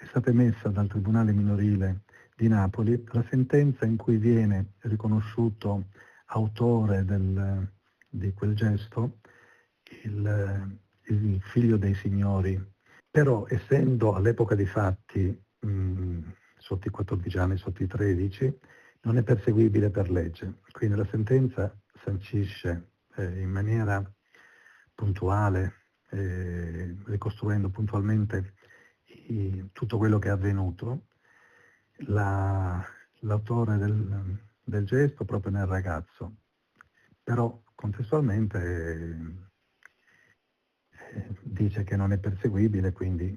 stata emessa dal Tribunale minorile di Napoli la sentenza in cui viene riconosciuto autore di quel gesto il figlio dei signori. Però essendo all'epoca dei fatti sotto i 14 anni, sotto i 13, non è perseguibile per legge. Quindi la sentenza sancisce in maniera puntuale, ricostruendo puntualmente tutto quello che è avvenuto, l'autore del gesto proprio nel ragazzo. Però contestualmente dice che non è perseguibile, quindi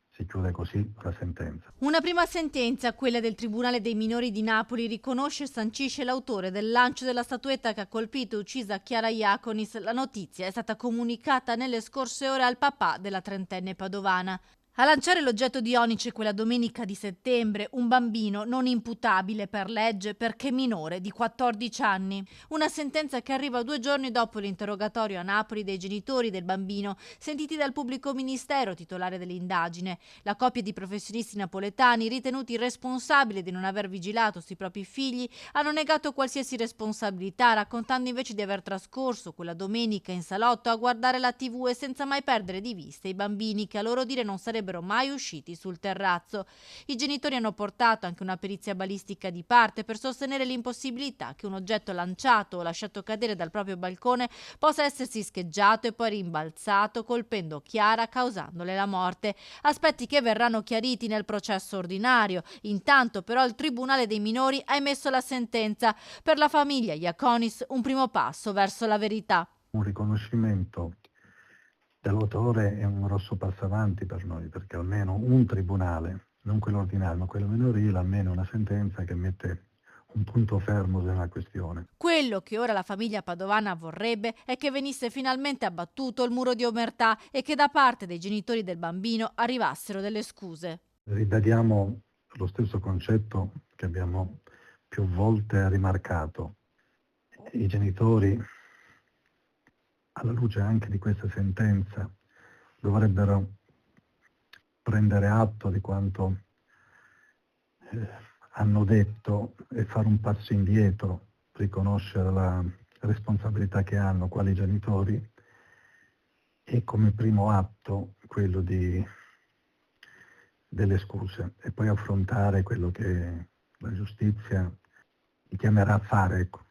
si chiude così la sentenza. Una prima sentenza, quella del Tribunale dei minori di Napoli, riconosce e sancisce l'autore del lancio della statuetta che ha colpito e uccisa Chiara Iaconis. La notizia è stata comunicata nelle scorse ore al papà della trentenne padovana. A lanciare l'oggetto di Onice quella domenica di settembre, un bambino non imputabile per legge perché minore di 14 anni. Una sentenza che arriva 2 giorni dopo l'interrogatorio a Napoli dei genitori del bambino, sentiti dal pubblico ministero titolare dell'indagine. La coppia di professionisti napoletani, ritenuti responsabili di non aver vigilato sui propri figli, hanno negato qualsiasi responsabilità, raccontando invece di aver trascorso quella domenica in salotto a guardare la TV e senza mai perdere di vista i bambini che a loro dire non sarebbero mai usciti sul terrazzo. I genitori hanno portato anche una perizia balistica di parte per sostenere l'impossibilità che un oggetto lanciato o lasciato cadere dal proprio balcone possa essersi scheggiato e poi rimbalzato colpendo Chiara, causandole la morte. Aspetti che verranno chiariti nel processo ordinario. Intanto però il Tribunale dei minori ha emesso la sentenza. Per la famiglia Iaconis un primo passo verso la verità. Un riconoscimento dell'autore è un grosso passo avanti per noi, perché almeno un tribunale, non quello ordinario, ma quello minorile, almeno una sentenza che mette un punto fermo nella questione. Quello che ora la famiglia padovana vorrebbe è che venisse finalmente abbattuto il muro di omertà e che da parte dei genitori del bambino arrivassero delle scuse. Ribadiamo lo stesso concetto che abbiamo più volte rimarcato. I genitori, alla luce anche di questa sentenza, dovrebbero prendere atto di quanto hanno detto e fare un passo indietro, riconoscere la responsabilità che hanno quali genitori e come primo atto quello delle scuse e poi affrontare quello che la giustizia li chiamerà a fare. Ecco.